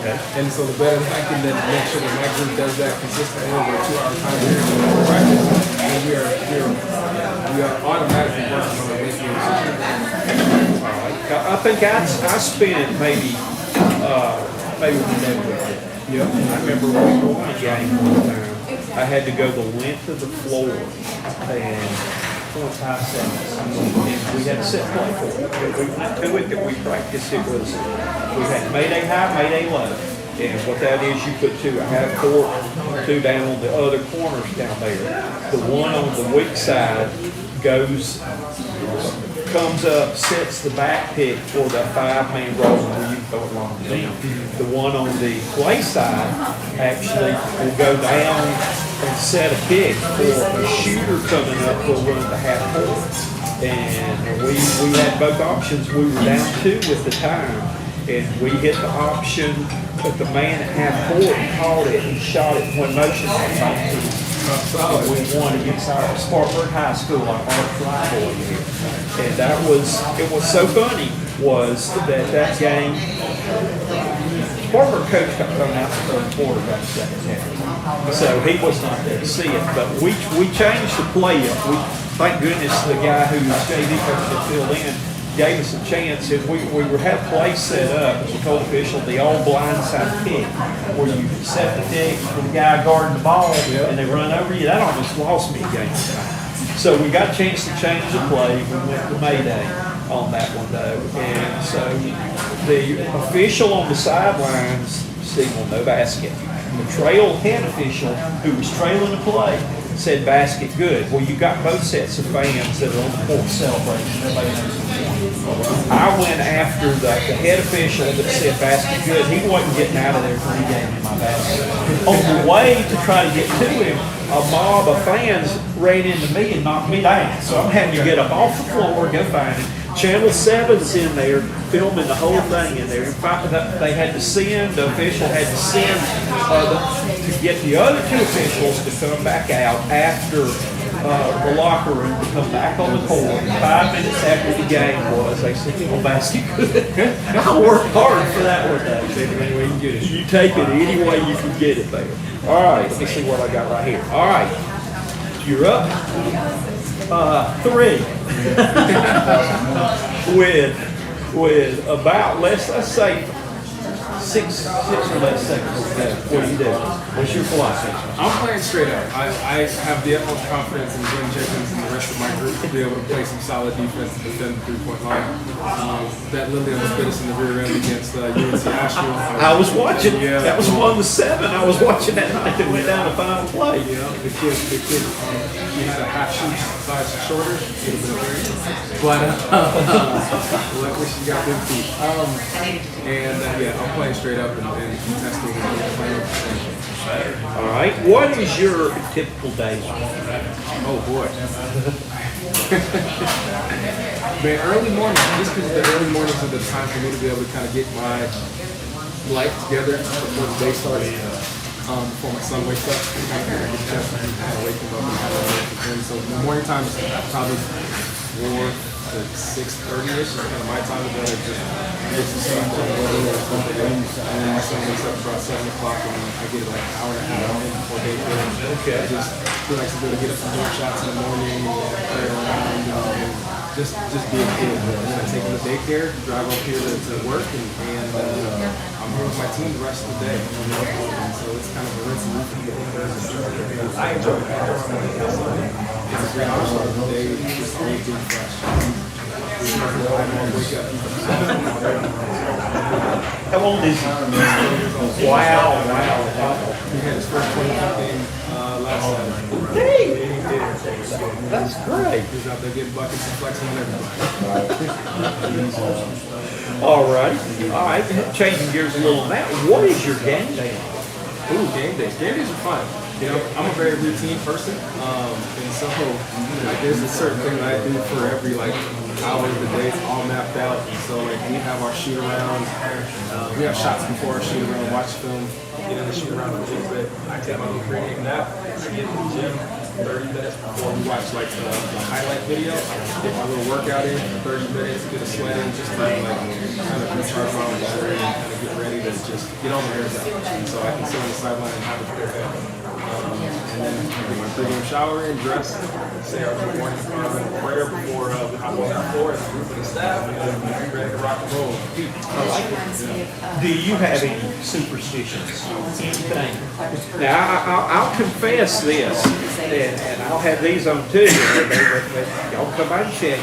Okay. And so the better I can then make sure that my group does that consistently over a 2-hour time period of practice, and we are automatically working on a late game situation. I think I spent maybe with David. Yeah. I remember when we won a game one time. I had to go the length of the floor and 5 seconds. And we had a set play for it. We went to it that we practiced. It was, we had Mayday high, Mayday low. And what that is, you put 2 half court, 2 down on the other corners down there. The one on the weak side comes up, sets the back pick for the 5-man roll where you throw it along the down. The one on the play side actually will go down and set a pick for a shooter coming up for run the half court. And we had both options. We were down 2 at the time, and we hit the option but the man at half court caught it and shot it in one motion. We won against our Spartans High School, our arch rival here. And it was so funny was that game, former coach got thrown out the third quarter about the second half. So he was not there to see it. But we changed the play up. Thank goodness the guy who was JV coach that filled in gave us a chance, and we had play set up, as we told the official, the all blindside kick, where you set the kick with the guy guarding the ball, and they run over you. That almost lost me a game. So we got a chance to change the play. We went to Mayday on that one, though. And so the official on the sidelines, Steve, no basket. The trail head official, who was trailing the play, said basket good. Well, you got both sets of fans that are on the court celebrating. I went after the head official that said basket good. He wasn't getting out of there until he gave me my basket. On the way to try to get to him, a mob of fans ran into me and knocked me down. So I'm having to get up off the floor, go find him. Channel 7's in there filming the whole thing in there. In fact, they had to send, the official had to send to get the other two officials to come back out after the locker room to come back on the court. 5 minutes after the game was, they said, "Oh, basket good." I worked hard for that one, though. Any way you get it, you take it any way you can get it there. All right, let me see what I got right here. All right, you're up. 3 with about let's say six or less seconds to go. What do you do? What's your philosophy? I'm playing straight up. I have the utmost confidence in Glenn Jenkins and the rest of my group to be able to play some solid defense and defend the three-point line. That literally almost bit us in the rear end against UNC Asheville. I was watching. Yeah, that was one of the 7. I was watching that night that went down to final play. Yeah, the kid, he had a half shoot size shorter. But luckily she got them feet. Yeah, I'm playing straight up and testing and playing. All right. What is your typical day like? Oh boy. Man, early morning, just because the early mornings are the time for me to be able to kind of get my life together before the day starts. Before my son wakes up, kind of wake him up and kind of work. And so the morning time is probably 4 to 6:30ish is kind of my time to go to just get some stuff on the weather or something. And then my son wakes up about 7 o'clock and I get like an hour and a half in before daycare. Okay. I just feel like to be able to get up some more shots in the morning, play around, and just be a kid. And then I take him to daycare, drive up here to work, and I'm here with my team the rest of the day. And so it's kind of a rinse and repeat. I enjoy it. It's a great option. The day is just always being fresh. How old is he? Wow. He had his first 20 game last Saturday. Hey! That's great. He's out there getting buckets and flexing on everybody. All right. Changing gears a little on that. What is your game day? Ooh, game days. Game days are fun. You know, I'm a very routine person, and so like there's a certain thing that I do for every like hour of the day. It's all mapped out, and so like we have our shoot around. We have shots before our shoot around, watch film, get in the shoot around a little bit. I take my little pregame nap, I get to the gym 30 minutes before we watch like the highlight video. Get my little workout in for 30 minutes, get a sweat in, just to like kind of recharge my battery and kind of get ready to just get all my hairs out. And so I can sit on the sideline and have a good day. And then I get my pregame shower in, dress, say our good morning prayer before we hop on the floor as a group of the staff, and then be ready to rock and roll. I like it. Do you have any superstitions? Anything? Now, I'll confess this, and I'll have these on too. Y'all come by and check.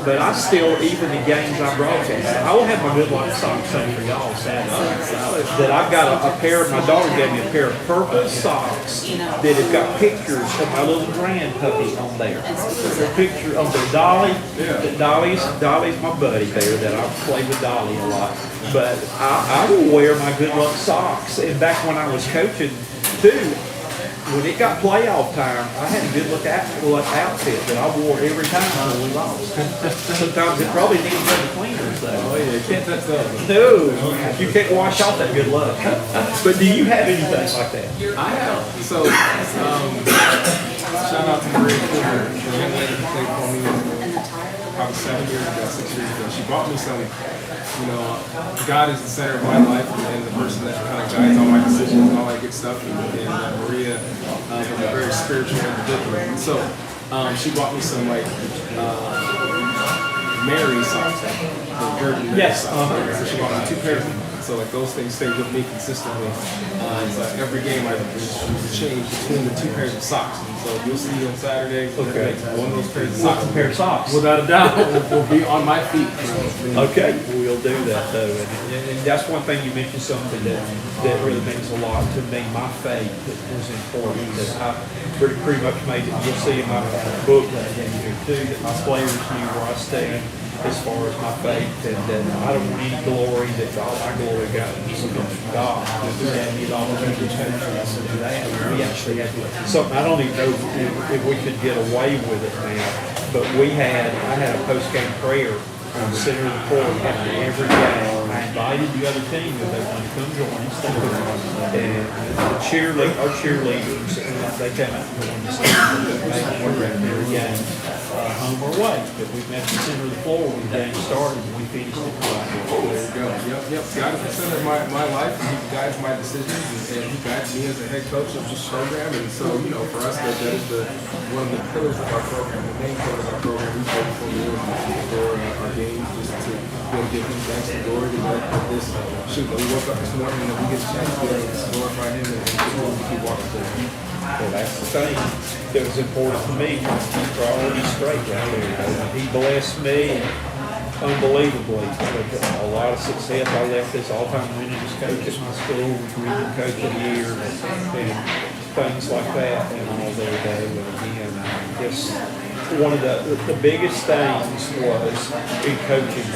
But I still, even the games I broadcast, I will have my good luck socks on for y'all Saturday. That I've got a pair, my daughter gave me a pair of purple socks that have got pictures of my little grand puppy on there. A picture of their Dolly. Dolly's my buddy there that I play with Dolly a lot. But I will wear my good luck socks. And back when I was coaching too, when it got playoff time, I had a good luck outfit that I wore every time when we lost. Sometimes it probably needed better cleaners though. Oh yeah, You can't touch those. No, you can't wash off that good luck. But do you have anything like that? I have. So, shout out to Maria Cooper, the young lady who played for me probably 7 years ago, 6 years ago. She brought me some, God is the center of my life and the person that kind of guides all my decisions and all that good stuff. And Maria is a very spiritual individual. So, she bought me some Mary socks, the Virgin Mary Yes. socks. So she bought me 2 pairs of them. So those things stay with me consistently. So every game I change between the 2 pairs of socks. And so you'll see on Saturday, Okay. one of those pairs of What's socks, a pair of socks? without a doubt, will be on my feet. Okay, we'll do that though, and that's one thing you mentioned something that really means a lot to me. My faith was important. That I pretty much made it. You'll see in my book that I gave you too that my players knew where I stand as far as my faith, and that I don't want any glory. That all my glory got comes from God. And He's always been the that. We actually had something. I don't even know if we could get away with it now, but I had a post game prayer on the center of the court after every game. I invited the other team if they wanted to come join us. And our cheerleaders, they came out and joined us. We were at every game, home or away. But we met at the center of the floor when the game started and we finished it. There you go. Yep. God is the center of my life, and He guides my decisions, and He guides me as a head coach of this program. And so, for us, that is one of the pillars of our program, the main pillar of our program. We pray before the Lord for our games, just to be able to give Him thanks and glory. And that this we woke up this morning and we get a chance to be able to glorify Him and keep walking forward. Well, that's the thing that was important to me, to keep priorities straight right there. He blessed me unbelievably with a lot of success. I left this all-time winningest coach at my school, region coach of the year, and things like that, and all the other day. And again, just one of the biggest things was in coaching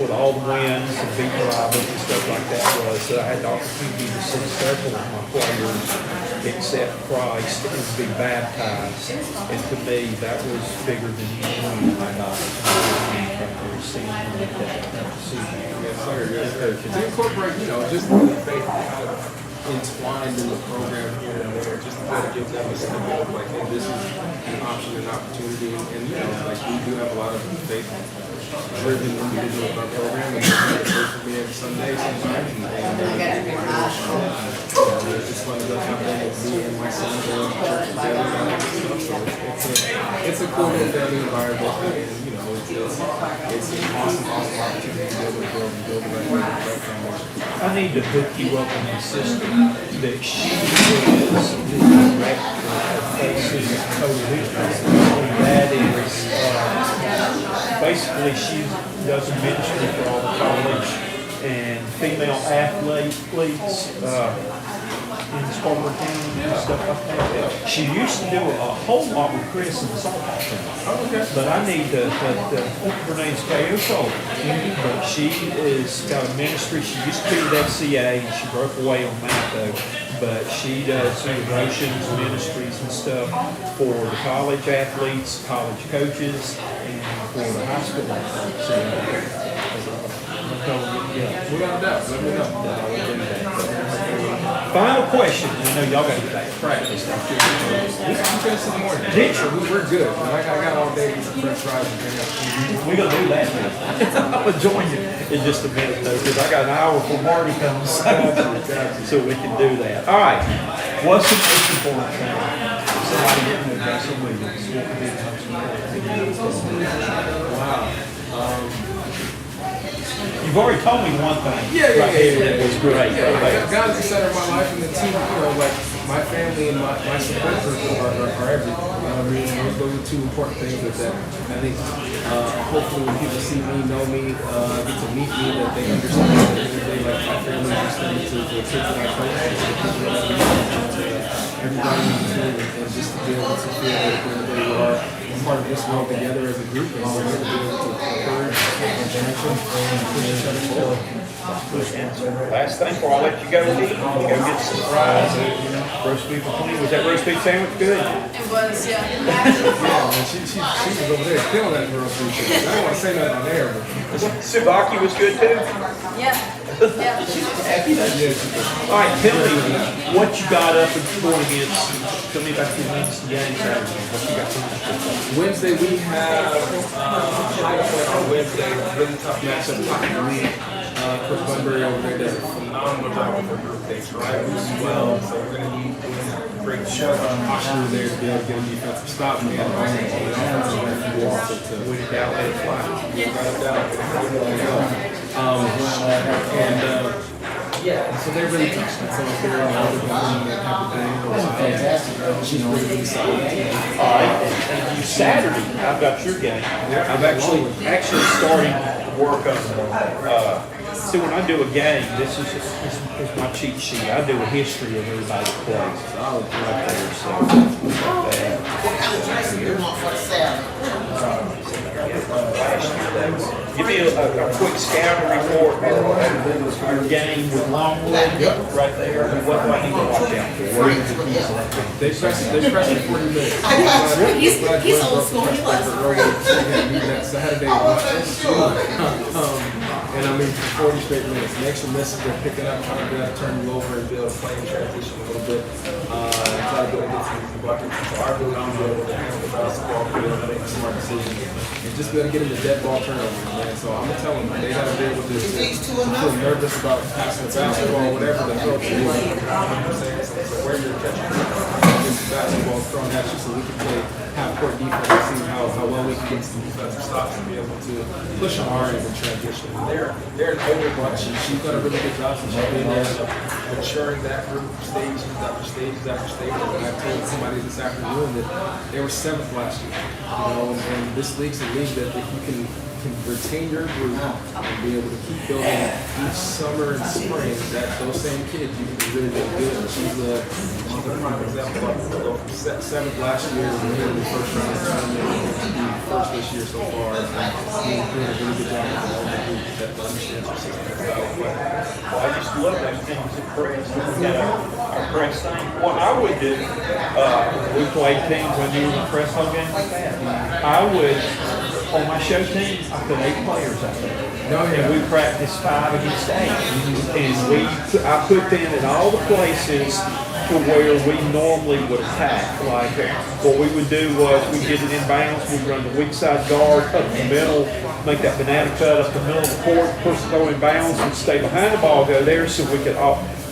with all the wins and beating rivals and stuff like that was that I had the opportunity to see several of my players accept Christ and be baptized. And to me, that was bigger than anything I got from receiving that decision. Yes, sir. Yes, sir. To incorporate, just the faith kind of entwined in the program here and there, just to try to give them a snippet of hey, this is an option, an opportunity, and we do have a lot of faith-driven individuals in our program, and they pray for me every Sunday sometimes, it's fun to go have them with me and my son going to church together and all that stuff. So it's a cool little family environment, and it's an awesome opportunity to be able to build the right foundation. I need to hook you up with my sister that she is the director of Faces Co-Leaders. That is, basically she does a ministry for all the college and female athletes in Spartans and stuff like that. She used to do a whole lot with Chris in the softball team. Oh, okay. But I need to, her name's K.O. Sullivan, but she is got a ministry. She used to be with FCA and she broke away on that though. But she does devotions, ministries and stuff for the college athletes, college coaches, and for the high school athletes. Without a doubt, let me know. Final question. I know y'all got to get back to practice. We finished in the morning. We're good. I got all day to fresh fries and hang out. We're going to do that now. I'm going to join you in just a minute, though, because I got an hour before Marty comes. So we can do that. All right. What's the most important thing? Somebody getting to Russell Williams. What would be the most important thing? Wow. You've already told me one thing. Yeah. That was great. Yeah, God is the center of my life, and the team, my family and my support group are everything. Those are two important things that I think hopefully when people see me, know me, get to meet me, that they understand that they like my family understands to the kids that I coach, everybody in the team, and just to be able to feel that we are part of this world together as a group, and we're here to be able to encourage and champion and push each other forward. Last thing before I let you go, Lee, you go get some fries. Roast beef and plenty. Was that roast beef sandwich good? It was, yeah. Yeah, man, she was over there killing that girl food. I don't want to say nothing on there, but Subaki was good too. Yeah. Yeah. All right, tell me what you got up and going against. Tell me about your Wednesday game Saturday. What you got coming? Wednesday we have High Point on Wednesday. Really tough matchup. Top of the league. Chris Bunbury over there does a phenomenal job with the group. They drive really well, so we're going to need a great shot posture there to be able to get a defensive stop. Man, also on the offensive end, you also to win it down, let it fly. Yeah, so they're really tough. So they're all the that type of thing. She's really solid. All right, and you Saturday, I've got your game. I've actually starting work on. See, when I do a game, this is my cheat sheet. I do a history of everybody that plays. So I'll right there. So give me a quick scouting report of your game with Longwood right there. What do I need to watch out for? They pressed it 40 minutes. He's old school. He was. That Saturday. And I mean, for 40 straight minutes. The extra misses they're picking up, trying to turn you over and be able to play in transition a little bit. Try to go and get some buckets. So our ability to be able to handle the basketball, be able to make smart decisions, and just be able to get into dead ball turnovers, man. So I'm gonna tell them they gotta be able to feel nervous about passing the basketball, whatever the hell they want. You know what I'm saying? So where you're catching the basketball thrown at you, so we can play half-court defense and see how well we can get some defensive stops and be able to push on our end in transition. They're an older bunch. She's done a really good job since she's been there, maturing that group stages after stages after stages. And I told somebody this afternoon that they were 7th last year. You know, and this league's a league that if you can retain your group and be able to keep building each summer and spring, that those same kids you can be really, really good. And she's a prime example of it. Go from 7th last year and here in the first round of the tournament to be first this year so far. And she's doing a really good job with all the group that understands her system. Well, I just love those things at press. We got our press thing. What I would do, we played teams when you were in press all game. I would, on my show team, I put 8 players out there. And we practiced 5 against 8. And I put them in all the places to where we normally would attack. Like what we would do was we get it in bounds, we'd run the weak side guard up the middle, make that banana cut up the middle of the court, person go in bounds and stay behind the ball, go there so we could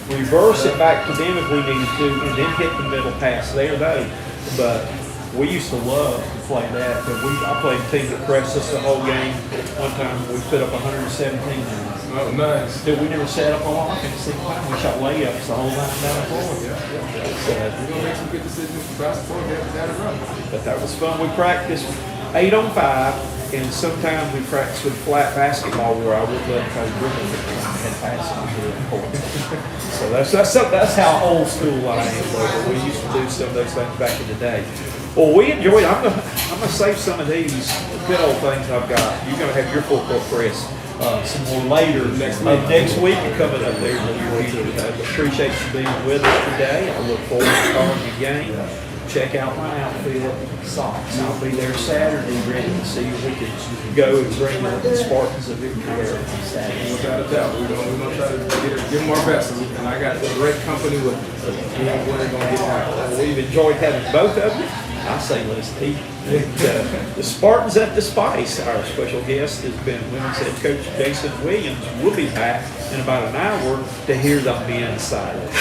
reverse it back to them if we needed to, and then hit the middle pass there though. But we used to love to play that. But I played a team that pressed us the whole game. One time we put up 117 points. Oh, nice. Dude, we never set up on offense. We shot layups the whole line down the floor. We're gonna make some good decisions for basketball down the road. But that was fun. We practiced 8 on 5, and sometimes we practiced with flat basketball where I would let them play dribble and pass it. So that's how old school I am. But we used to do some of those things back in the day. Well, we enjoyed it. I'm gonna save some of these good old things I've got. You're gonna have your full court press some more later next week coming up there. Appreciate you being with us today. I look forward to calling your game. Check out my outfit socks. I'll be there Saturday, ready to see if we can go and bring the Spartans a victory there on Saturday. Without a doubt, we're gonna try to give them our best, and I got great company with us. We're gonna get out. We've enjoyed having both of you. I say let's keep the Spartans at the Spice. Our special guest has been women's head coach Jason Williams. We'll be back in about an hour to hear the men's side of it.